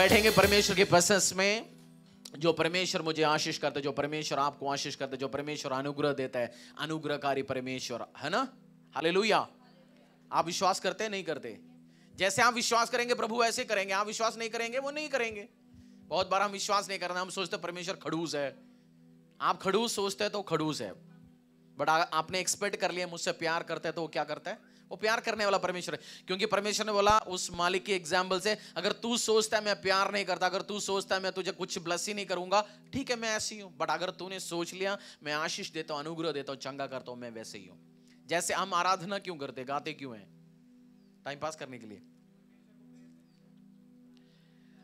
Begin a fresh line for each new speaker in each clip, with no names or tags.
बैठेंगे परमेश्वर के प्रेजेंस में। जो परमेश्वर मुझे आशीष करता है, जो परमेश्वर आपको आशीष करता है, जो परमेश्वर अनुग्रह देता है, अनुग्रहकारी परमेश्वर है ना। हालेलुया। आप विश्वास करते हैं नहीं करते? जैसे आप विश्वास करेंगे प्रभु ऐसे करेंगे, आप विश्वास नहीं करेंगे वो नहीं करेंगे। बहुत बार हम विश्वास नहीं करना, हम सोचते परमेश्वर खड़ूस है। आप खड़ूस सोचते हैं तो खड़ूस है, बट आपने एक्सपेक्ट कर लिया मुझसे प्यार करता है तो वो क्या करता है? वो प्यार करने वाला परमेश्वर है। क्योंकि परमेश्वर ने बोला उस मालिक के एग्जाम्पल से, अगर तू सोचता है मैं प्यार नहीं करता, अगर तू सोचता है मैं तुझे कुछ ब्लेस ही नहीं करूंगा, ठीक है मैं ऐसी हूं, बट अगर तूने सोच लिया मैं आशीष देता हूं, अनुग्रह देता हूं, चंगा करता हूं, मैं वैसे ही हूं। जैसे हम आराधना क्यों करते, गाते क्यों हैं? टाइम पास करने के लिए।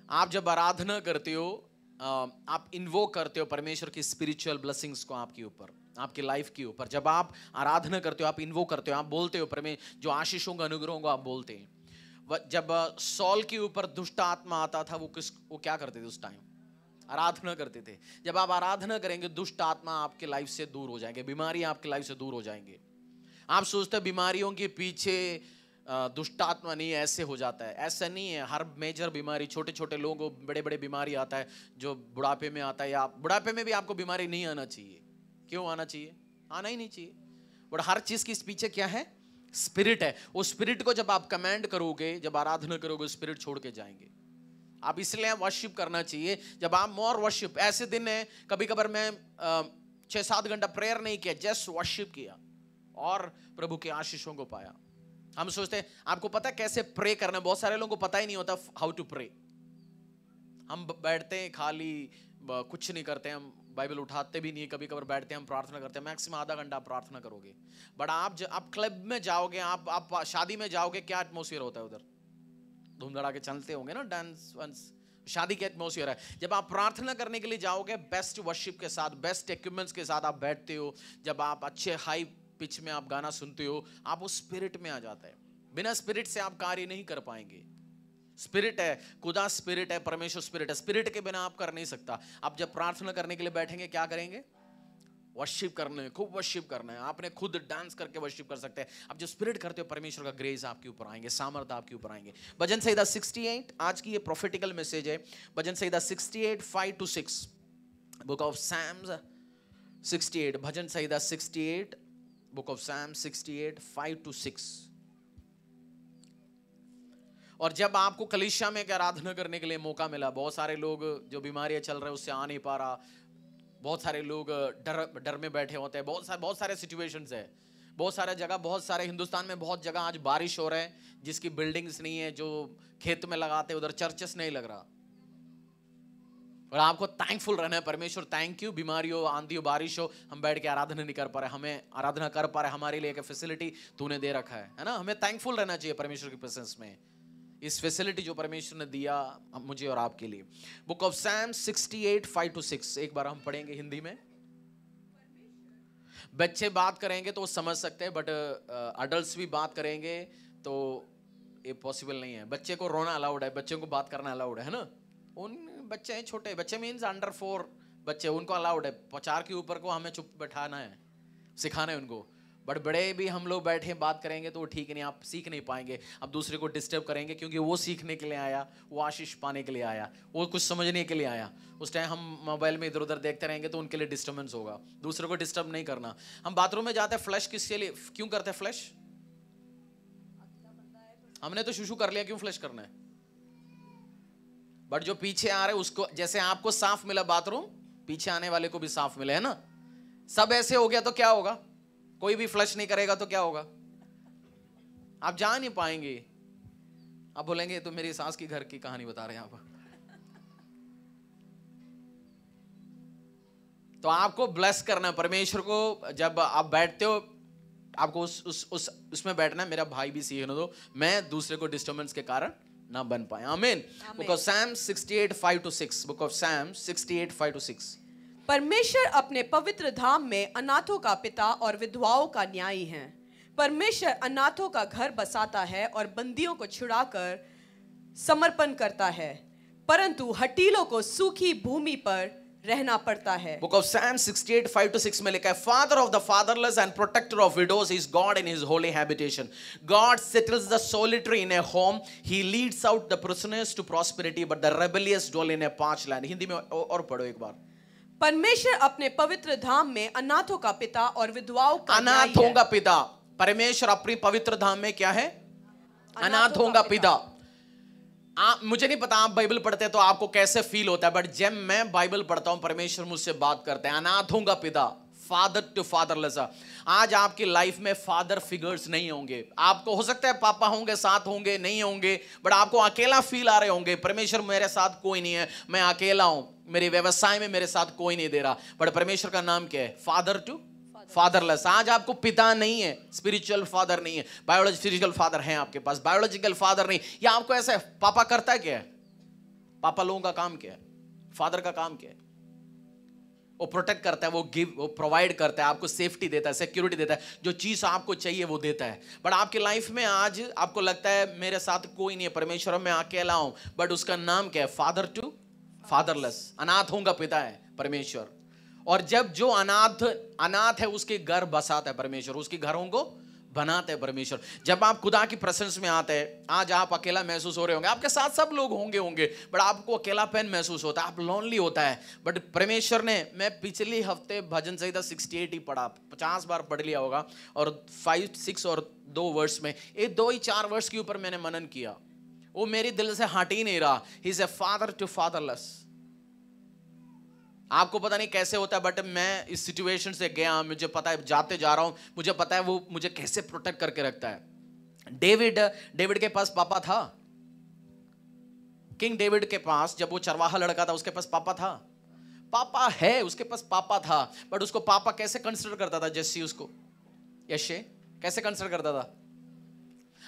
आप जब आराधना करते हो, आप इन्वोक करते हो परमेश्वर की स्पिरिचुअल ब्लेसिंग्स को आपके ऊपर, आपकी लाइफ के ऊपर। जब आप आराधना करते हो, आप इन्वोक करते हो, आप बोलते हो परमेश्वर जो आशीषों का अनुग्रहों को आप बोलते हैं। जब सॉल के ऊपर दुष्ट आत्मा आता था, वो क्या करते थे उस टाइम? आराधना करते थे। जब आप आराधना करेंगे दुष्ट आत्मा आपके लाइफ से दूर हो जाएंगे, बीमारी आपके लाइफ से दूर हो जाएंगे। आप सोचते हैं बीमारियों के पीछे दुष्ट आत्मा नहीं, ऐसे हो जाता है। ऐसा नहीं है। हर मेजर बीमारी, छोटे छोटे लोगों को बड़े बड़े बीमारी आता है जो बुढ़ापे में आता है, या बुढ़ापे में भी आपको बीमारी नहीं आना चाहिए। क्यों आना चाहिए? आना ही नहीं चाहिए। बट हर चीज के पीछे क्या है? स्पिरिट है। उस स्पिरिट को जब आप कमांड करोगे, जब आराधना करोगे, स्पिरिट छोड़ के जाएंगे। आप इसलिए वर्शिप करना चाहिए। जब आप मोर वर्शिप, ऐसे दिन है कभी कभार मैं 6-7 घंटा प्रेयर नहीं किया, जस्ट वर्शिप किया और प्रभु के आशीषों को पाया। हम सोचते हैं आपको पता है कैसे प्रे करना है? बहुत सारे लोगों को पता ही नहीं होता हाउ टू प्रे। हम बैठते हैं खाली, कुछ नहीं करते, हम बाइबल उठाते भी नहीं, कभी कभार बैठते हैं हम प्रार्थना करते हैं, मैक्सिमम आधा घंटा आप प्रार्थना करोगे। बट आप क्लब में जाओगे, आप शादी में जाओगे, क्या एटमोसफियर होता है उधर? धूम धड़ाके चलते होंगे ना, डांस वांस, शादी के एटमोसफियर है। जब आप प्रार्थना करने के लिए जाओगे, बेस्ट वर्शिप के साथ, बेस्ट इक्विपमेंट्स के साथ आप बैठते हो, जब आप अच्छे हाई पिच में आप गाना सुनते हो, आप उस स्पिरिट में आ जाता है। बिना स्पिरिट से आप कार्य नहीं कर पाएंगे। स्पिरिट है, खुदा स्पिरिट है, परमेश्वर स्पिरिट है। स्पिरिट के बिना आप कर नहीं सकता। आप जब प्रार्थना करने के लिए बैठेंगे क्या करेंगे? वर्शिप करना है, खूब वर्शिप करना है। आपने खुद डांस करके वर्शिप कर सकते हैं। आप जो स्पिरिट करते हो, परमेश्वर का ग्रेस आपके ऊपर आएंगे, सामर्थ आपके ऊपर आएंगे। भजन संहिता 68, आज की ये प्रोफेटिकल मैसेज है। भजन संहिता 68 5-6, बुक ऑफ सैम्स 68, भजन संहिता 68, बुक ऑफ सैम 68 5-6। और जब आपको कलीसिया में आराधना करने के लिए मौका मिला, बहुत सारे लोग जो बीमारियां चल रहे हैं उससे आ नहीं पा रहा, बहुत सारे लोग डर में बैठे होते हैं, बहुत सारे सिचुएशंस है, बहुत सारे जगह, बहुत सारे हिंदुस्तान में बहुत जगह आज बारिश हो रहा है, जिसकी बिल्डिंग्स नहीं है, जो खेत में लगाते उधर चर्चेस नहीं लग रहा। और आपको थैंकफुल रहना है, परमेश्वर थैंक यू। बीमारी हो, आंधी हो, बारिश हो, हम बैठ के आराधना नहीं कर पा रहे, हमें आराधना कर पा रहे, हमारे लिए एक फैसिलिटी तूने दे रखा है ना। हमें थैंकफुल रहना चाहिए परमेश्वर की प्रेजेंस में, इस फैसिलिटी जो परमेश्वर ने दिया मुझे और आपके लिए। बुक ऑफ सैम 68 5-6, एक बार हम पढ़ेंगे हिंदी में। बच्चे बात करेंगे तो वो समझ सकते हैं, बट अडल्ट्स भी बात करेंगे तो ये पॉसिबल नहीं है। बच्चे को रोना अलाउड है, बच्चों को बात करना अलाउड है ना। उन बच्चे हैं छोटे, बच्चे मीन्स अंडर 4 बच्चे, उनको अलाउड है। 4 के ऊपर को हमें चुप बैठाना है, सिखाना है उनको। बट बड़े भी हम लोग बैठे बात करेंगे तो ठीक नहीं, आप सीख नहीं पाएंगे। आप दूसरे को डिस्टर्ब करेंगे, क्योंकि वो सीखने के लिए आया, वो आशीष पाने के लिए आया, वो कुछ समझने के लिए आया। उस टाइम हम मोबाइल में इधर उधर देखते रहेंगे तो उनके लिए डिस्टर्बेंस होगा। दूसरे को डिस्टर्ब नहीं करना। हम बाथरूम में जाते हैं, फ्लश किसके लिए क्यों करते हैं? फ्लश हमने तो शुशु कर लिया, क्यों फ्लश करना है? बट जो पीछे आ रहे उसको, जैसे आपको साफ मिला बाथरूम, पीछे आने वाले को भी साफ मिले, है ना। सब ऐसे हो गया तो क्या होगा? कोई भी फ्लश नहीं करेगा तो क्या होगा? आप जा नहीं पाएंगे। आप बोलेंगे तो मेरी सास की घर की कहानी बता रहे हैं आप। तो आपको ब्लेस करना है परमेश्वर को। जब आप बैठते हो, आपको उसमें बैठना है। मेरा भाई भी सीखने दो, मैं दूसरे को डिस्टर्बेंस के कारण ना बन पाए। आमीन। Book of Psalm 68 5-6, book of Psalm 68 5-6।
परमेश्वर अपने पवित्र धाम में अनाथों का पिता और विधवाओं का न्यायी है। परमेश्वर अनाथों का घर बसाता है और बंदियों को छुड़ाकर समर्पण करता है, परंतु हठीलों को सूखी भूमि पर रहना पड़ता है।
बुक ऑफ सैम 68:5-6 में लिखा है, father of the fatherless and protector of widows is God in his holy habitation. God settles the solitary in a home, he leads out the prisoners to prosperity but the rebellious dwell in a parched land. Hindi में और पढ़ो एक बार।
परमेश्वर अपने पवित्र धाम में अनाथों का पिता और विधवाओं का न्यायी है।
अनाथों का पिता, परमेश्वर अपनी पवित्र धाम में क्या है? अनाथों का पिता। आप, मुझे नहीं पता आप बाइबल पढ़ते हैं तो आपको कैसे फील होता है, बट जब मैं बाइबल पढ़ता हूं परमेश्वर मुझसे बात करते हैं। अनाथों का पिता, फादर टू फादरलेस। आज आपकी लाइफ में फादर फिगर्स नहीं होंगे। आपको हो सकता है पापा होंगे, साथ होंगे, नहीं होंगे, बट आपको अकेला फील आ रहे होंगे। परमेश्वर मेरे साथ कोई नहीं है, मैं अकेला हूं, मेरे व्यवसाय में मेरे साथ कोई नहीं दे रहा। बट परमेश्वर का नाम क्या है? Father to fatherless. आज आपको पिता नहीं है, स्पिरिचुअल फादर नहीं है। बायोलॉजिकल फादर है आपके पास, बायोलॉजिकल फादर नहीं। या आपको ऐसा है, पापा करता है क्या है? पापा लोगों का काम क्या है? फादर का काम क्या है? वो प्रोटेक्ट करता है, वो प्रोवाइड करता है, आपको सेफ्टी देता है, सिक्योरिटी देता है, जो चीज आपको चाहिए वो देता है। बट आपकी लाइफ में आज आपको लगता है मेरे साथ कोई नहीं है, परमेश्वर मैं अकेला हूं, बट उसका नाम क्या है? Father to fatherless. अनाथों का पिता है परमेश्वर। और जब जो अनाथ है उसके घर बसाता है परमेश्वर, उसके घरों को बनाते हैं परमेश्वर। जब आप खुदा की प्रेजेंस में आते हैं, आज आप अकेला महसूस हो रहे होंगे, आपके साथ सब लोग होंगे, बट आपको अकेलापन महसूस होता है, आप लोनली होता है। बट परमेश्वर ने, मैं पिछले हफ्ते भजन संहिता 68 ही पढ़ा, 50 बार पढ़ लिया होगा, और 5, 6 और 2 वर्ष में, ये 2 ही 4 वर्ष के ऊपर मैंने मनन किया, वो मेरे दिल से हट ही नहीं रहा। He is a father to fatherless. आपको पता नहीं कैसे होता है, बट मैं इस सिचुएशन से गया, मुझे पता है, जाते जा रहा हूं, मुझे पता है वो मुझे कैसे प्रोटेक्ट करके रखता है। डेविड के पास पापा था। किंग डेविड के पास, जब वो चरवाहा लड़का था, उसके पास पापा था, पापा है, उसके पास पापा था। बट उसको पापा कैसे कंसिडर करता था? जस्सी उसको, यशे कैसे कंसिडर करता था?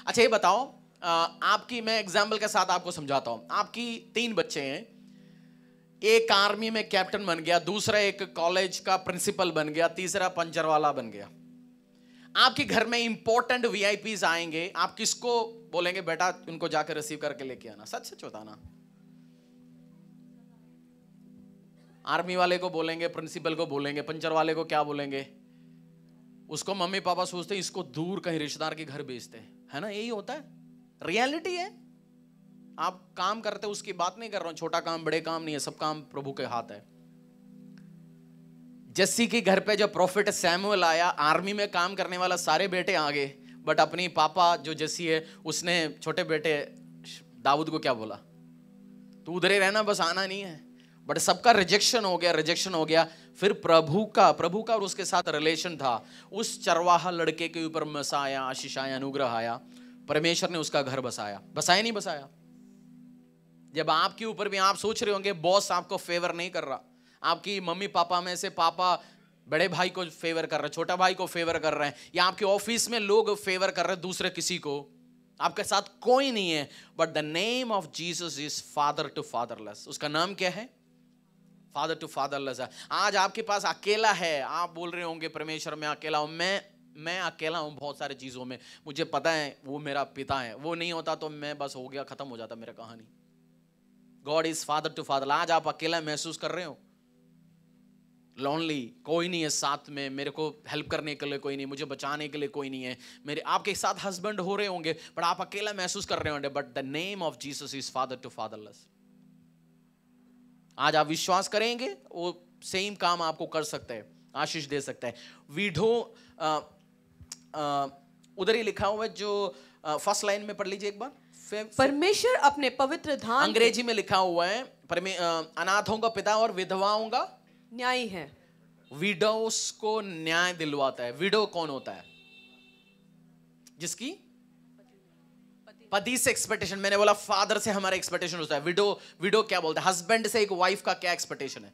अच्छा ये बताओ, आपकी, मैं एग्जाम्पल के साथ आपको समझाता हूं। आपकी 3 बच्चे हैं, एक आर्मी में कैप्टन बन गया, दूसरा एक कॉलेज का प्रिंसिपल बन गया, तीसरा पंचर वाला बन गया। आपके घर में इंपॉर्टेंट वीआईपीज आएंगे, आप किसको बोलेंगे बेटा उनको जाकर रिसीव करके लेके आना? सच सच बताना। आर्मी वाले को बोलेंगे, प्रिंसिपल को बोलेंगे, पंचर वाले को क्या बोलेंगे? उसको मम्मी पापा सोचते हैं इसको दूर कहीं रिश्तेदार के घर भेजते हैं, है ना? यही होता है, रियलिटी है। आप काम करते, उसकी बात नहीं कर रहा हूं, छोटा काम बड़े काम नहीं है, सब काम प्रभु के हाथ है। जस्सी के घर पे जब प्रॉफिट सैमुअल आया, आर्मी में काम करने वाला सारे बेटे आ गए, बट अपनी पापा जो जस्सी है उसने छोटे बेटे दाऊद को क्या बोला? तू उधर ही रहना, बस आना नहीं है। बट सबका रिजेक्शन हो गया। फिर प्रभु का और उसके साथ रिलेशन था। उस चरवाहा लड़के के ऊपर मसा आया, आशीष आया, अनुग्रह आया, परमेश्वर ने उसका घर बसाया। नहीं बसाया? जब आपके ऊपर भी, आप सोच रहे होंगे बॉस आपको फेवर नहीं कर रहा, आपकी मम्मी पापा में से पापा बड़े भाई को फेवर कर रहे हैं, छोटा भाई को फेवर कर रहे हैं, या आपके ऑफिस में लोग फेवर कर रहे हैं दूसरे किसी को, आपके साथ कोई नहीं है, but the name of Jesus is father to fatherless. उसका नाम क्या है? फादर टू फादरलेस है। आज आपके पास अकेला है, आप बोल रहे होंगे परमेश्वर मैं अकेला हूं, मैं अकेला हूं बहुत सारी चीजों में, मुझे पता है वो मेरा पिता है, वो नहीं होता तो मैं बस हो गया, खत्म हो जाता मेरा कहानी। God is father to father. आज आप अकेला महसूस कर रहे हो, लोनली, कोई नहीं है साथ में, मेरे को हेल्प करने के लिए कोई नहीं, मुझे बचाने के लिए कोई नहीं है, मेरे आपके साथ हस्बैंड हो रहे होंगे बट आप अकेला महसूस कर रहे होंगे, but the name of Jesus is father to fatherless. आज आप विश्वास करेंगे, वो सेम काम आपको कर सकता है, आशीष दे सकता है। विडो उधर ही लिखा हुआ है, जो फर्स्ट लाइन में पढ़ लीजिए एक बार।
परमेश्वर अपने पवित्र धाम,
अंग्रेजी में लिखा हुआ है, अनाथों का पिता और विधवाओं का
न्यायी है।
विडोस को न्याय दिलवाता है। विडो कौन होता है? जिसकी पति से एक्सपेक्टेशन, मैंने बोला फादर से हमारा एक्सपेक्टेशन होता है। विडो क्या बोलता है? हस्बैंड से एक वाइफ का क्या एक्सपेक्टेशन है?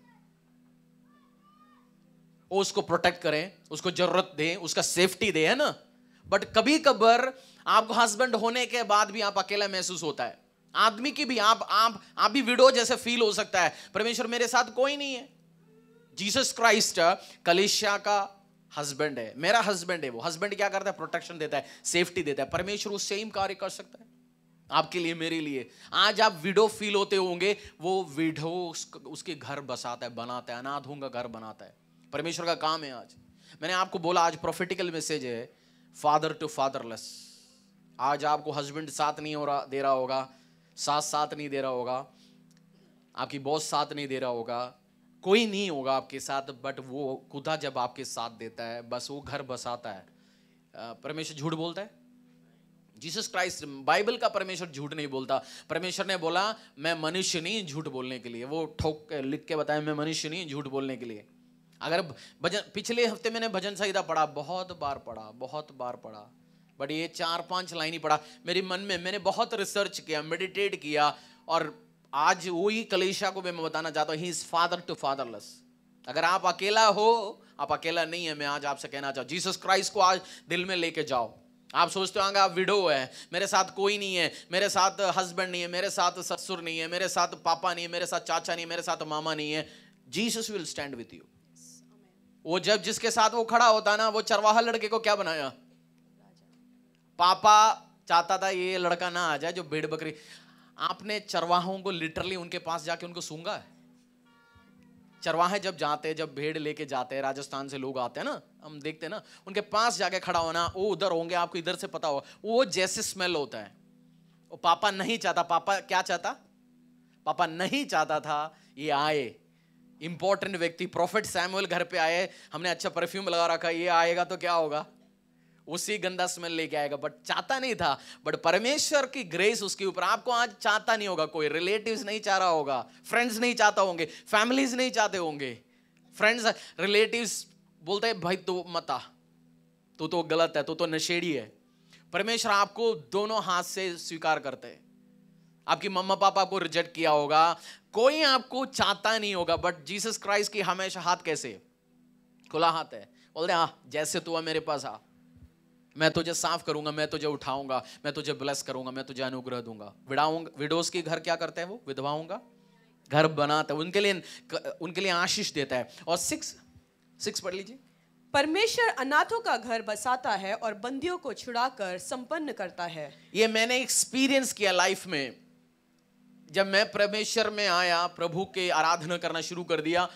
वो उसको प्रोटेक्ट करें, उसको जरूरत दे, उसका सेफ्टी दे, है ना? बट कभी कभार आपको हस्बैंड होने के बाद भी आप अकेला महसूस होता है। आदमी की भी आप भी विडो जैसे फील हो सकता है, परमेश्वर मेरे साथ कोई नहीं है। जीसस क्राइस्ट कलीसिया का हस्बैंड है, मेरा हस्बैंड है। वो हस्बैंड क्या करता है? प्रोटेक्शन देता है, सेफ्टी देता है। परमेश्वर उस सेम कार्य कर सकता है। आपके लिए, मेरे लिए। आज आप विडो फील होते होंगे, वो विडो उसके घर बसाता है, बनाता है, अनाथों का घर बनाता है। परमेश्वर का काम है। आज मैंने आपको बोला, आज प्रोफेटिकल मैसेज है, फादर टू फादरलेस। आज आपको हस्बैंड साथ नहीं दे रहा होगा, सास साथ नहीं दे रहा होगा, आपकी बॉस साथ नहीं दे रहा होगा, कोई नहीं होगा आपके साथ, बट वो खुदा जब आपके साथ देता है, बस वो घर बसाता है। परमेश्वर झूठ बोलता है? जीसस क्राइस्ट, बाइबल का परमेश्वर झूठ नहीं बोलता। परमेश्वर ने बोला मैं मनुष्य नहीं झूठ बोलने के लिए। वो ठोक के लिख के बताया, मैं मनुष्य नहीं झूठ बोलने के लिए। अगर भजन, पिछले हफ्ते मैंने भजन संहिता पढ़ा, बहुत बार पढ़ा, बट ये 4-5 लाइन ही पढ़ा मेरे मन में। मैंने बहुत रिसर्च किया, मेडिटेट किया, और आज वही कलीसिया को मैं बताना चाहता हूँ, he is father to fatherless. अगर आप अकेला हो, आप अकेला नहीं है। मैं आज आपसे कहना चाहूँ, जीसस क्राइस्ट को आज दिल में लेके जाओ। आप सोचते होंगे आप विडो है, मेरे साथ कोई नहीं है, मेरे साथ हस्बैंड नहीं है, मेरे साथ ससुर नहीं है, मेरे साथ पापा नहीं है, मेरे साथ चाचा नहीं है, मेरे साथ मामा नहीं है। Jesus will stand with you. वो जब जिसके साथ वो खड़ा होता ना, वो चरवाहा लड़के को क्या बनाया? पापा चाहता था ये लड़का ना आ जाए जो भेड़ बकरी। आपने चरवाहों को लिटरली उनके पास जाके उनको सूंघा है? चरवाहे जब जाते हैं, जब भेड़ लेके जाते हैं, राजस्थान से लोग आते हैं ना, हम देखते हैं ना, उनके पास जाके खड़ा होना, वो उधर होंगे, आपको इधर से पता होगा, वो जैसे स्मेल होता है। वो पापा नहीं चाहता। पापा क्या चाहता? पापा नहीं चाहता था ये आए, इंपॉर्टेंट व्यक्ति, प्रोफेट सैमुअल घर पे आए, हमने अच्छा परफ्यूम लगा रखा, ये आएगा तो क्या होगा? उसी गंदा स्मेल लेके आएगा। बट चाहता नहीं था। बट परमेश्वर की ग्रेस उसके ऊपर। आपको आज चाहता नहीं होगा कोई, रिलेटिव्स नहीं चाह रहा होगा, फ्रेंड्स नहीं चाहता होंगे, फैमिलीज नहीं चाहते होंगे। फ्रेंड्स रिलेटिव्स बोलते हैं भाई तू मत आ, तू तो गलत है, तू तो नशेड़ी है। परमेश्वर आपको दोनों हाथ से स्वीकार करते हैं। आपकी मम्मा पापा आपको रिजेक्ट किया होगा, कोई आपको चाहता नहीं होगा, बट जीसस क्राइस्ट की हमेशा हाथ कैसे? खुला हाथ है। बोलते हैं जैसे तू है मेरे पास आ, मैं तुझे साफ करूंगा, मैं तुझे उठाऊंगा, मैं तुझे ब्लेस करूंगा, मैं तुझे अनुग्रह दूंगा। विडोज की घर क्या करते हैं? वो विधवाओं का घर बनाता है, उनके लिए आशीष देता है। और 6 पढ़ लीजिए।
परमेश्वर अनाथों का घर बसाता है और बंदियों को छुड़ाकर संपन्न करता है।
ये मैंने एक्सपीरियंस किया लाइफ में। जब मैं परमेश्वर में आया, प्रभु के आराधना करना शुरू कर दिया,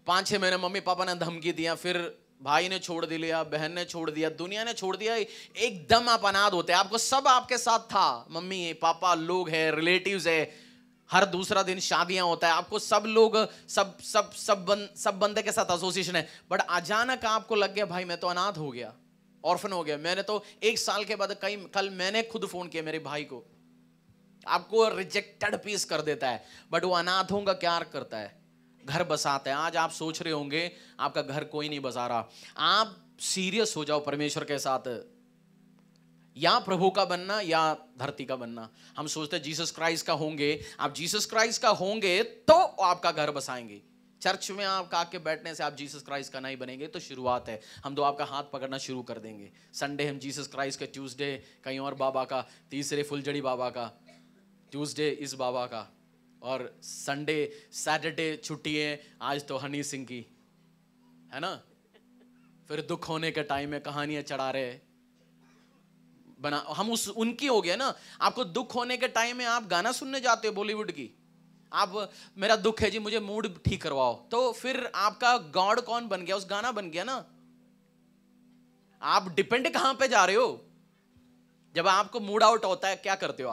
5-6 महीने मम्मी पापा ने धमकी दिया, फिर भाई ने छोड़ दिया, बहन ने छोड़ दिया, दुनिया ने छोड़ दिया, एकदम आप अनाथ होते हैं। आपको सब आपके साथ था, मम्मी पापा लोग हैं, रिलेटिव्स है, हर दूसरा दिन शादियां होता है, आपको सब लोग सब बंदे के साथ एसोसिएशन है। बट अचानक आपको लग गया भाई मैं तो अनाथ हो गया, ऑर्फन हो गया। मैंने तो 1 साल के बाद कल मैंने खुद फोन किया मेरे भाई को। आपको रिजेक्टेड पीस कर देता है, बट वो अनाथों का क्या करता है? घर बसाता है। आज आप सोच रहे होंगे आपका घर कोई नहीं बसा रहा। आप सीरियस हो जाओ परमेश्वर के साथ, या प्रभु का बनना या धरती का बनना। हम सोचते हैं जीसस क्राइस्ट का होंगे, आप जीसस क्राइस्ट का होंगे तो आपका घर बसाएंगे। चर्च में आप आके बैठने से आप जीसस क्राइस्ट का नहीं बनेंगे, तो शुरुआत है। हम तो आपका हाथ पकड़ना शुरू कर देंगे। संडे हम जीसस क्राइस्ट का, ट्यूसडे कहीं और बाबा का, तीसरे फुलझड़ी बाबा का, ट्यूसडे इस बाबा का, और संडे सैटरडे छुट्टी है, आज तो हनी सिंह की है ना। फिर दुख होने के टाइम में कहानियां चढ़ा रहे बना, हम उनकी हो गया ना। आपको दुख होने के टाइम में आप गाना सुनने जाते हो बॉलीवुड की। आप मेरा दुख है जी, मुझे मूड ठीक करवाओ, तो फिर आपका गॉड कौन बन गया? उस गाना बन गया ना। आप डिपेंड कहां पे जा रहे हो? जब आपको मूड आउट होता है क्या करते हो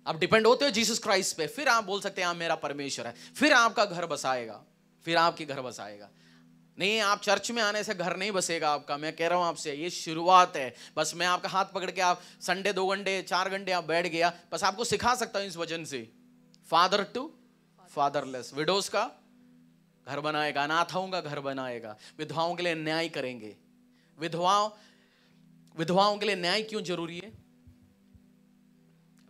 आप डिपेंड होते हो जीसस क्राइस्ट पे। फिर आप बोल सकते हैं आप मेरा परमेश्वर है, फिर आपका घर बसाएगा, फिर आपकी घर बसाएगा। नहीं, आप चर्च में आने से घर नहीं बसेगा आपका। मैं कह रहा हूं आपसे, ये शुरुआत है। बस मैं आपका हाथ पकड़ के, आप संडे 2 घंटे 4 घंटे आप बैठ गया, बस आपको सिखा सकता हूं इस वजन से। फादर टू फादरलेस, विडोज का घर बनाएगा, अनाथों का घर बनाएगा, विधवाओं के लिए न्याय करेंगे। विधवाओं के लिए न्याय क्यों जरूरी है?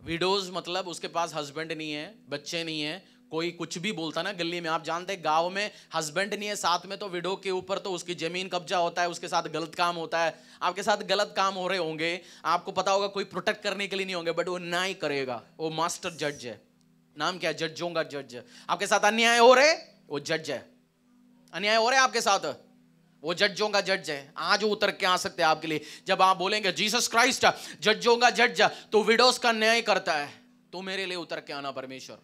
विडोज मतलब उसके पास हस्बैंड नहीं है, बच्चे नहीं है, कोई कुछ भी बोलता ना गली में। आप जानते हैं गांव में हस्बैंड नहीं है साथ में, तो विडो के ऊपर तो उसकी जमीन कब्जा होता है, उसके साथ गलत काम होता है। आपके साथ गलत काम हो रहे होंगे, आपको पता होगा कोई प्रोटेक्ट करने के लिए नहीं होंगे, बट वो न्याय करेगा। वो मास्टर जज है। नाम क्या है? जज्जों का जज। आपके साथ अन्याय हो रहे, वो जज है। अन्याय हो रहे आपके साथ, वो जड्जों का जज है, आज वो उतर के आ सकते हैं आपके लिए। जब आप बोलेंगे जीसस क्राइस्ट जड्जों का जज, तो विडोस का न्याय करता है, तो मेरे लिए उतर के आना परमेश्वर।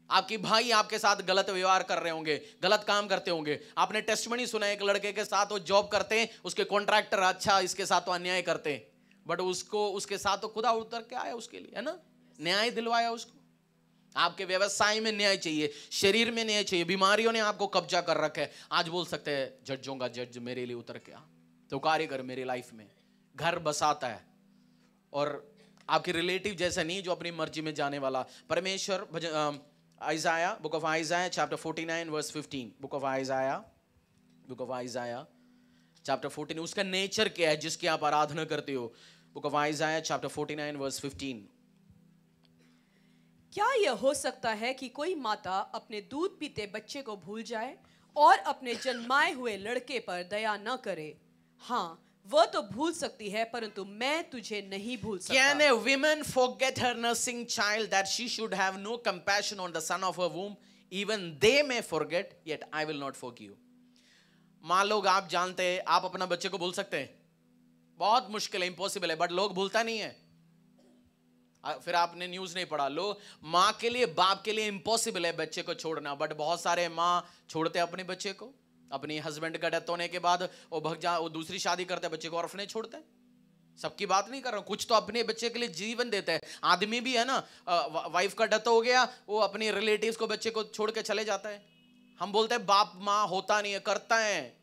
आपकी भाई आपके साथ गलत व्यवहार कर रहे होंगे, गलत काम करते होंगे, आपने टेस्टमनी सुना एक लड़के के साथ, वो जॉब करते हैं, उसके कॉन्ट्रैक्टर अच्छा इसके साथ तो अन्याय करते हैं, बट उसके साथ तो खुदा उतर के आया उसके लिए, है ना, न्याय दिलवाया उसको। आपके व्यवसाय में न्याय चाहिए, शरीर में न्याय चाहिए, बीमारियों ने आपको कब्जा कर रखा है, आज बोल सकते हैं जड्जों का जज मेरे लिए उतर के आ, तो कार्य कर मेरी लाइफ में। घर बसाता है, और आपके रिलेटिव जैसा नहीं जो अपनी मर्जी में जाने वाला। परमेश्वर Isaiah, book of Isaiah chapter 49 verse 15, book of Isaiah chapter 14, उसका नेचर क्या है जिसकी आप आराधना करते हो। Book of Isaiah chapter 49 verse 15।
क्या यह हो सकता है कि कोई माता अपने दूध पीते बच्चे को भूल जाए और अपने जन्माए हुए लड़के पर दया न करे? हाँ, वह तो भूल सकती है, परंतु मैं तुझे नहीं भूल सकता।
Can a woman forget her nursing child that she should have no compassion on the son of her womb? Even they may forget, yet I will not forgive. मान लो आप जानते हैं आप अपना बच्चे को भूल सकते हैं, बहुत मुश्किल है, इम्पॉसिबल है, बट लोग भूलता नहीं है। फिर आपने न्यूज नहीं पढ़ा, लो माँ के लिए, बाप के लिए इम्पॉसिबल है बच्चे को छोड़ना, बट बहुत सारे माँ छोड़ते हैं अपने बच्चे को। अपनी हस्बैंड का डेथ होने के बाद वो दूसरी शादी करते हैं, बच्चे को ऑर्फनेज छोड़ते हैं। सबकी बात नहीं कर रहा हूं, कुछ तो अपने बच्चे के लिए जीवन देते हैं। आदमी भी है ना, वाइफ का डेथ हो गया, वो अपनी रिलेटिव्स को बच्चे को छोड़ के चले जाता है। हम बोलते हैं बाप माँ होता नहीं है, करता है।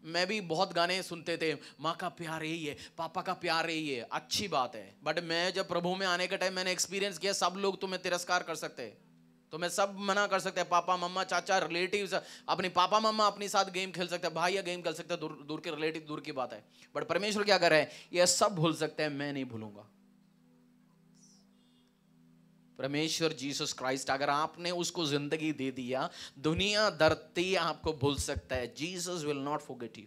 मैं भी बहुत गाने सुनते थे, माँ का प्यार यही है, पापा का प्यार यही है, अच्छी बात है, बट मैं जब प्रभु में आने के टाइम मैंने एक्सपीरियंस किया, सब लोग तुम्हें तिरस्कार कर सकते हैं, तुम्हें सब मना कर सकते हैं, पापा मम्मा चाचा रिलेटिव्स, अपने पापा मम्मा अपने साथ गेम खेल सकते हैं, भाई या गेम खेल सकते हैं, दूर के रिलेटिव दूर की बात है, बट परमेश्वर क्या कर रहे हैं, ये सब भूल सकते हैं, मैं नहीं भूलूंगा। परमेश्वर जीसस क्राइस्ट, अगर आपने उसको जिंदगी दे दिया, दुनिया धरती आपको भूल सकता है, Jesus will not forget you.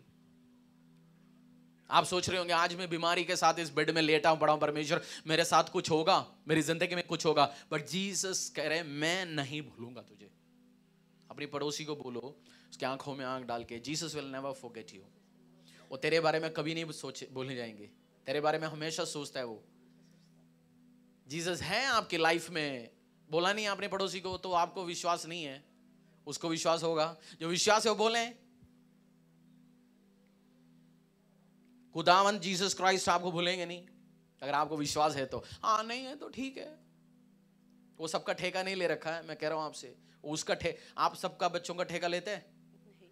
आप सोच रहे होंगे आज मैं बीमारी के साथ इस बेड में लेटा हूं, पड़ा हूं, परमेश्वर मेरे साथ कुछ होगा, मेरी जिंदगी में कुछ होगा, बट जीसस कह रहे हैं मैं नहीं भूलूंगा तुझे। अपनी पड़ोसी को बोलो, उसकी आंखों में आंख डाल के, Jesus will never forget you. वो तेरे बारे में कभी नहीं भूलने जाएंगे, तेरे बारे में हमेशा सोचता है वो। जीसस है आपकी लाइफ में। बोला नहीं आपने पड़ोसी को, तो आपको विश्वास नहीं है, उसको विश्वास होगा। जो विश्वास है वो बोले, खुदावंद जीसस क्राइस्ट आपको भूलेंगे नहीं अगर आपको विश्वास है तो। हाँ नहीं है तो ठीक है, वो सबका ठेका नहीं ले रखा है, मैं कह रहा हूं आपसे, उसका आप सबका बच्चों का ठेका लेते हैं,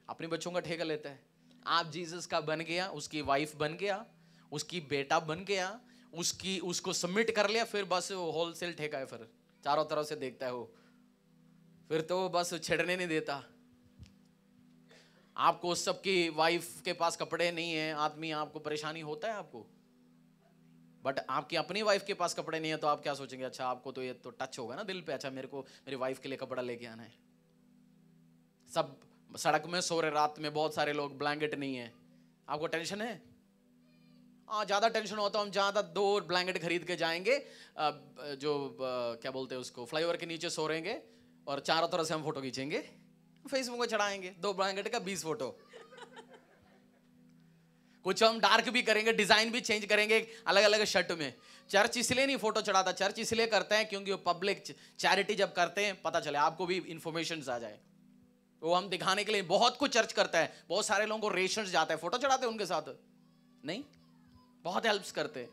अपने बच्चों का ठेका लेते हैं। आप जीसस का बन गया, उसकी वाइफ बन गया, उसकी बेटा बन गया, उसको सबमिट कर लिया, फिर बस होलसेल ठेका है, फिर चारों तरफ से देखता है वो, फिर तो बस छेड़ने नहीं देता। आपको सबकी वाइफ के पास कपड़े नहीं है, आदमी आपको परेशानी होता है आपको, बट आपकी अपनी वाइफ के पास कपड़े नहीं है, तो आप क्या सोचेंगे, अच्छा आपको तो ये तो टच होगा ना दिल पे, अच्छा मेरे को मेरी वाइफ के लिए कपड़ा लेके आना है। सब सड़क में सो रहे, रात में बहुत सारे लोग, ब्लैंकेट नहीं है, आपको टेंशन है। हाँ ज्यादा टेंशन होता है, हम ज्यादा 2 ब्लैंकेट खरीद के जाएंगे, क्या बोलते हैं उसको, फ्लाईओवर के नीचे सो रहेंगे, और चारों तरफ से हम फोटो खींचेंगे, फेसबुक में चढ़ाएंगे, 2 ब्लैंकेट का 20 फोटो। कुछ हम डार्क भी करेंगे, डिजाइन भी चेंज करेंगे अलग अलग शर्ट में। चर्च इसलिए नहीं फोटो चढ़ाता, चर्च इसलिए करते हैं क्योंकि वो पब्लिक चैरिटी जब करते हैं, पता चले आपको भी इंफॉर्मेशन आ जाए, वो हम दिखाने के लिए बहुत कुछ चर्च करता है। बहुत सारे लोगों को रेशंस जाता है, फोटो चढ़ाते हैं उनके साथ, नहीं बहुत हेल्प्स करते हैं,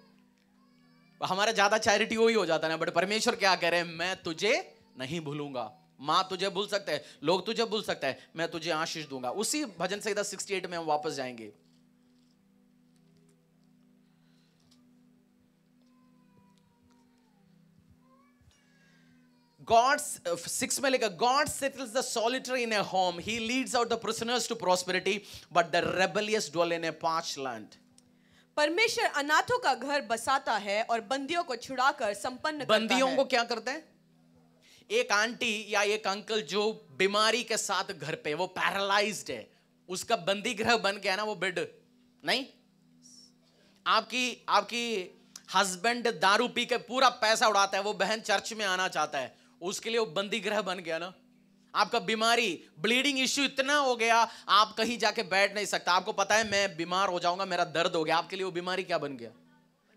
हमारा ज्यादा चैरिटी वही हो जाता है ना। बट परमेश्वर क्या कह रहे हैं, मैं तुझे नहीं भूलूंगा। माँ तुझे भूल सकते हैं, लोग तुझे भूल सकते हैं, मैं तुझे आशीष दूंगा। उसी भजन संहिता 68 में हम वापस जाएंगे। God 6 में लिखा, God settles the solitary in a home, He leads out the prisoners to prosperity, but the rebellious dwell in a parched land.
परमेश्वर अनाथों का घर बसाता है और बंदियों को छुड़ाकर संपन्न करता है।
बंदियों को क्या करता है? एक आंटी या एक अंकल जो बीमारी के साथ घर पे, वो पैरालाइज्ड है, उसका बंदी गृह बन गया ना वो बेड। नहीं, आपकी हस्बैंड दारू पी के पूरा पैसा उड़ाता है, वो बहन चर्च में आना चाहता है, उसके लिए वो बंदी गृह बन गया ना। आपका बीमारी ब्लीडिंग इश्यू इतना हो गया आप कहीं जाके बैठ नहीं सकता, आपको पता है मैं बीमार हो जाऊंगा, मेरा दर्द हो गया, आपके लिए वो बीमारी क्या बन गया?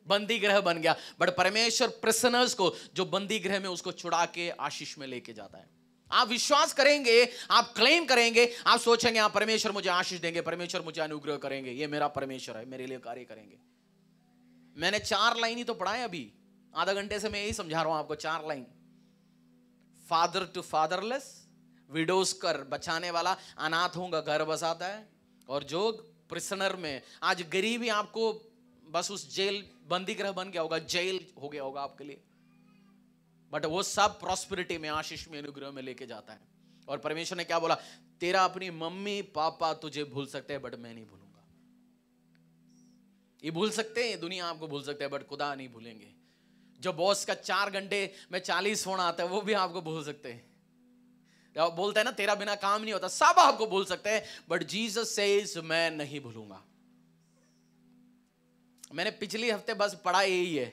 बंदी गृह बन गया। बट परमेश्वर प्रिजनर्स को जो बंदी गृह में उसको छुड़ा के आशीष में लेके जाता है। आप विश्वास करेंगे, आप क्लेम करेंगे, आप सोचेंगे आप परमेश्वर मुझे आशीष देंगे, परमेश्वर मुझे अनुग्रह करेंगे, ये मेरा परमेश्वर है, मेरे लिए कार्य करेंगे। मैंने 4 लाइन ही तो पढ़ा है अभी, आधा घंटे से मैं यही समझा रहा हूं आपको। 4 line, father to fatherless, widows कर बचाने वाला, अनाथों का घर बसाता है, और जो प्रिजनर में आज गरीबी आपको बस उस जेल बंदी गृह बन गया होगा, जेल हो गया होगा आपके लिए, बट वो सब प्रॉस्पेरिटी में, आशीष में, अनुग्रह में लेके जाता है। और परमेश्वर ने क्या बोला? तेरा अपनी मम्मी पापा तुझे भूल सकते हैं बट मैं नहीं भूलूंगा। ये भूल सकते हैं, दुनिया आपको भूल सकते हैं, बट खुदा नहीं भूलेंगे। जो बॉस का 4 घंटे में 40 फोन आता है वो भी आपको भूल सकते हैं। बोलते हैं ना तेरा बिना काम नहीं होता, सब आपको भूल सकते हैं, बट जीसस सेज मैं नहीं भूलूंगा। मैंने पिछले हफ्ते बस पढ़ा यही है।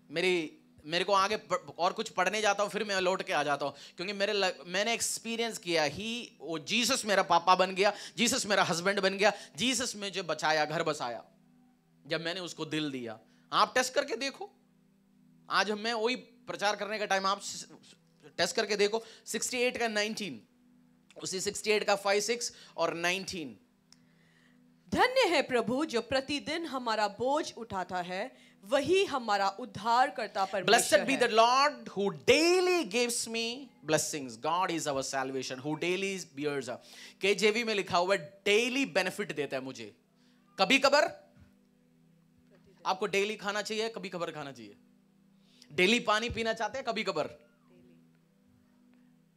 मेरे को आगे और कुछ पढ़ने जाता हूं फिर मैं लौट के आ जाता हूं, क्योंकि मैंने एक्सपीरियंस किया वो जीसस मेरा पापा बन गया, जीसस मेरा हस्बैंड बन गया, जीसस मुझे बचाया, घर बसाया जब मैंने उसको दिल दिया। आप टेस्ट करके देखो, आज मैं वही प्रचार करने का टाइम, आप टेस्ट करके देखो। 68 का 19, उसी 68 का 5, 6 और 19।
धन्य है प्रभु जो प्रतिदिन हमारा बोझ उठाता है, वही हमारा उद्धार करता परमेश्वर है।
Blessed be the Lord who daily gives me blessings. God is our salvation, who daily bears up. KJV में लिखा हुआ है डेली बेनिफिट देता है मुझे। कभी कबर आपको डेली खाना चाहिए, कभी कबर खाना चाहिए। डेली पानी पीना चाहते हैं, कभी कबर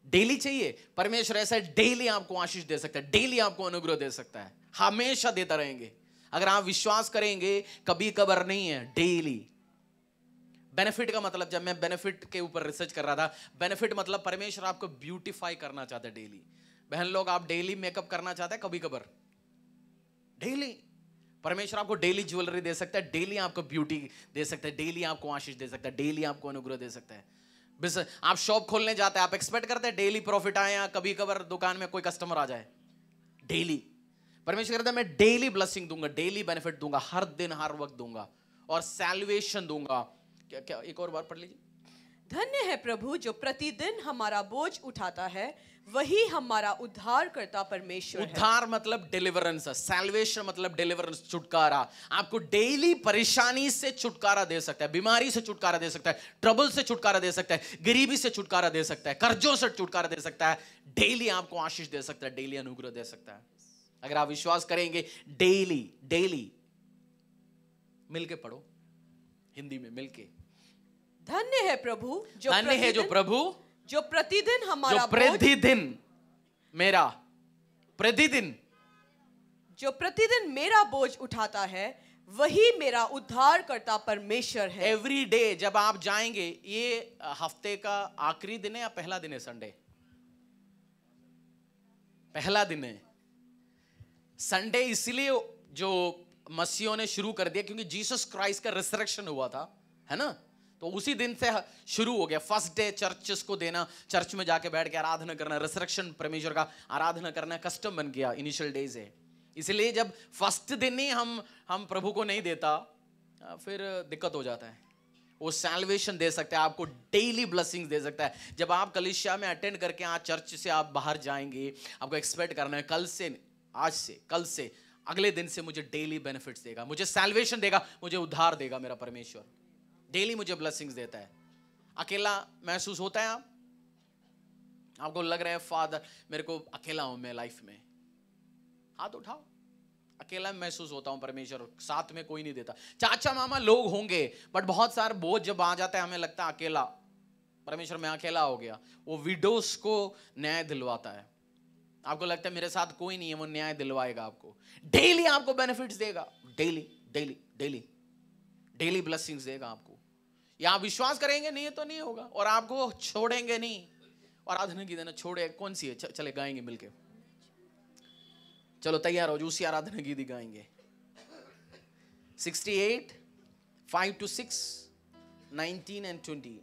डेली चाहिए। परमेश्वर ऐसा डेली आपको आशीष दे सकता है, डेली आपको अनुग्रह दे सकता है, हमेशा देता रहेंगे अगर आप विश्वास करेंगे। कभी कबर नहीं है, डेली। बेनिफिट का मतलब, जब मैं बेनिफिट के ऊपर रिसर्च कर रहा था, बेनिफिट मतलब परमेश्वर आपको ब्यूटीफाई करना चाहता है डेली। बहन लोग, आप डेली मेकअप करना चाहते हैं, कभी कबर डेली। परमेश्वर आपको डेली ज्वेलरी दे सकता है, डेली आपको ब्यूटी दे सकता है, डेली आपको आशीष दे सकता है, डेली आपको अनुग्रह दे सकता है। आप शॉप खोलने जाते हैं, आप एक्सपेक्ट करते हैं डेली प्रॉफिट आए या कभी कभार दुकान में कोई कस्टमर आ जाए? डेली। परमेश्वर कहता है मैं डेली ब्लेसिंग दूंगा, डेली बेनिफिट दूंगा, हर दिन हर वक्त दूंगा, और सैल्वेशन दूंगा। क्या क्या एक और बार पढ़ लीजिए।
धन्य है प्रभु जो प्रतिदिन हमारा बोझ उठाता है, वही हमारा उद्धार करता परमेश्वर है।
उद्धार मतलब डिलीवरेंस, सैल्वेशन मतलब डिलीवरेंस, छुटकारा। आपको डेली परेशानी से छुटकारा दे सकता है, बीमारी से छुटकारा दे सकता है, ट्रबल से छुटकारा दे सकता है, गरीबी से छुटकारा दे सकता है, कर्जों से छुटकारा दे सकता है, डेली आपको आशीष दे सकता है, डेली अनुग्रह दे सकता है। अगर आप विश्वास करेंगे, डेली डेली मिलके पढ़ो, हिंदी में मिलके।
धन्य है प्रभु जो
धन्य है जो प्रभु
जो प्रतिदिन हमारा
प्रतिदिन मेरा प्रतिदिन
जो प्रतिदिन मेरा बोझ उठाता है, वही मेरा उद्धार करता परमेश्वर है।
एवरी डे जब आप जाएंगे, ये हफ्ते का आखिरी दिन है या पहला दिन है? संडे पहला दिन है। संडे इसलिए जो मसीहों ने शुरू कर दिया क्योंकि जीसस क्राइस्ट का रिसरेक्शन हुआ था, है ना? तो उसी दिन से शुरू हो गया फर्स्ट डे चर्चेस को देना, चर्च में जाके बैठ के आराधना करना, रिसरेक्शन परमेश्वर का आराधना करना कस्टम बन गया, इनिशियल डेज है। इसलिए जब फर्स्ट दिन ही हम प्रभु को नहीं देता, फिर दिक्कत हो जाता है। वो सैल्वेशन दे सकता है, आपको डेली ब्लेसिंग्स दे सकता है। जब आप कलीसिया में अटेंड करके आज चर्च से आप बाहर जाएंगे, आपको एक्सपेक्ट करना है कल से, आज से, कल से, अगले दिन से मुझे डेली बेनिफिट्स देगा, मुझे सैल्वेशन देगा, मुझे उद्धार देगा मेरा परमेश्वर, डेली मुझे ब्लेसिंग्स देता है। अकेला महसूस होता है आपको लग रहा है फादर मेरे को अकेला हूं मैं लाइफ में, हाथ उठाओ। अकेला महसूस होता हूं, परमेश्वर साथ में कोई नहीं देता। चाचा मामा लोग होंगे, बट बहुत सारे बोझ जब आ जाता है हमें लगता है अकेला, परमेश्वर मैं अकेला हो गया। वो विडोस को न्याय दिलवाता है। आपको लगता है मेरे साथ कोई नहीं है, वो न्याय दिलवाएगा आपको, डेली आपको बेनिफिट्स देगा, daily daily daily daily blessings देगा आपको। या आप विश्वास करेंगे नहीं तो नहीं होगा, और आपको छोड़ेंगे नहीं। और आराधना की देना छोड़े कौन सी है? चले गाएंगे मिलके, चलो तैयार हो, उसी आराधना गीत गाएंगे। 68 5 to 6 19 and 20।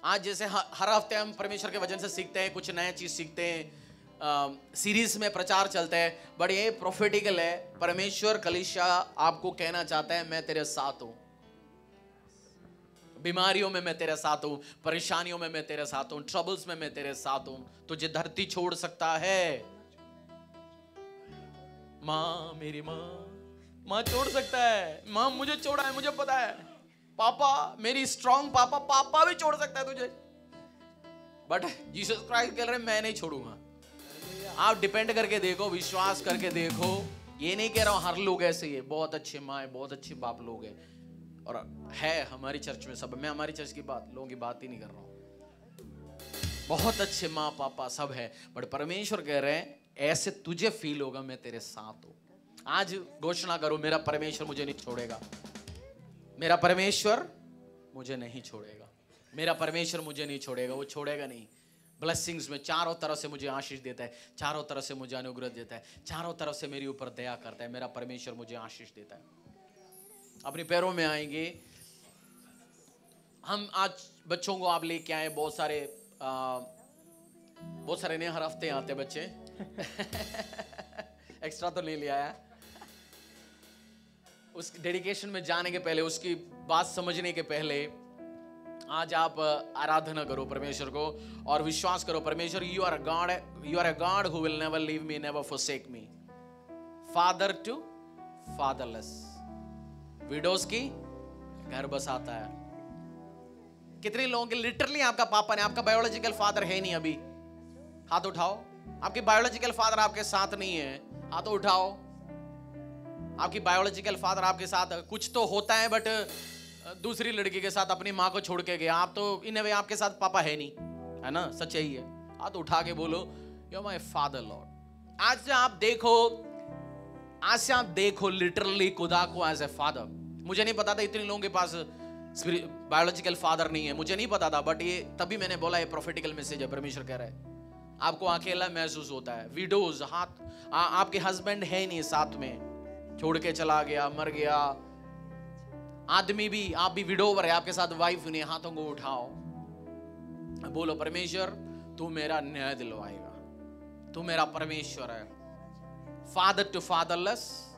आज जैसे हर हफ्ते हम परमेश्वर के वचन से सीखते हैं, कुछ नया चीज सीखते हैं, सीरीज में प्रचार चलता है, बट ये प्रोफेटिकल है। परमेश्वर कलीसिया आपको कहना चाहता है मैं तेरे साथ हूं, बीमारियों में मैं तेरे साथ हूं, परेशानियों में मैं तेरे साथ हूं, ट्रबल्स में मैं तेरे साथ हूं। तुझे धरती छोड़ सकता है, माँ मेरी माँ छोड़ सकता है, माँ मुझे छोड़ा है, मुझे पता है। पापा मेरी स्ट्रॉन्ग पापा भी छोड़ सकता है तुझे, बट जीसस क्राइस्ट कह रहे मैं नहीं छोड़ूंगा। आप डिपेंड करके देखो, विश्वास करके देखो। ये नहीं कह रहा हूं हर लोग ऐसे ही है, बहुत अच्छे माँ है, बहुत अच्छे बाप लोग हैं, और है हमारी चर्च में सब। मैं हमारी चर्च की लोगों की बात ही नहीं कर रहा हूं, बहुत अच्छे माँ पापा सब है, बट परमेश्वर कह रहे हैं ऐसे तुझे फील होगा मैं तेरे साथ हूं। आज घोषणा करो, मेरा परमेश्वर मुझे नहीं छोड़ेगा, मेरा परमेश्वर मुझे नहीं छोड़ेगा, मेरा परमेश्वर मुझे नहीं छोड़ेगा, वो छोड़ेगा नहीं। ब्लेसिंग्स में चारों तरफ से मुझे आशीष देता है, चारों तरफ से मुझे अनुग्रह देता है, चारों तरफ से मेरे ऊपर दया करता है। मेरा परमेश्वर मुझे आशीष देता है। अपने पैरों में आएंगे हम। आज बच्चों को आप लेके आए, बहुत सारे नए हर हफ्ते आते बच्चे एक्स्ट्रा तो नहीं ले आया। उस डेडिकेशन में जाने के पहले, उसकी बात समझने के पहले, आज आप आराधना करो परमेश्वर को और विश्वास करो, परमेश्वर you are a God who will never leave me, never forsake me, father to fatherless, widows की घर बसाता है। कितने लोगों के लिटरली आपका पापा ने, आपका बायोलॉजिकल फादर है नहीं अभी, हाथ उठाओ। आपके बायोलॉजिकल फादर आपके साथ नहीं है, हाथ उठाओ। आपकी बायोलॉजिकल फादर आपके साथ कुछ तो होता है, बट दूसरी लड़की के साथ अपनी माँ को छोड़ के गया। आप तो इन वे आपके साथ पापा है नहीं, है ना, सच यही है। हाथ उठा के बोलो you are my father Lord. आज से आप देखो लिटरली खुदा को एज ए फादर। मुझे नहीं पता था इतने लोगों के पास बायोलॉजिकल फादर नहीं है, मुझे नहीं पता था, बट ये तभी मैंने बोला ये प्रोफेटिकल मैसेज है। परमेश्वर कह रहा है आपको अकेला महसूस होता है, विडोज, आपके हस्बैंड है नहीं साथ में, छोड़ के चला गया, मर गया। आदमी भी, आप भी विडोवर है, आपके साथ वाइफ नहीं, हाथों को उठाओ, बोलो परमेश्वर तू मेरा न्याय दिलवाएगा, तू मेरा परमेश्वर है। फादर टू फादरलेस,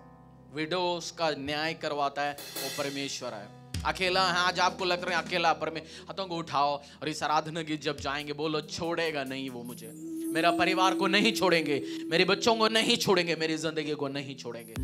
विडोज का न्याय करवाता है वो परमेश्वर है। अकेला है, आज आपको लग रहा है अकेला, हाथों को उठाओ और इस आराधना गीत जब जाएंगे बोलो छोड़ेगा नहीं वो मुझे, मेरा परिवार को नहीं छोड़ेंगे, मेरे बच्चों को नहीं छोड़ेंगे, मेरी जिंदगी को नहीं छोड़ेंगे।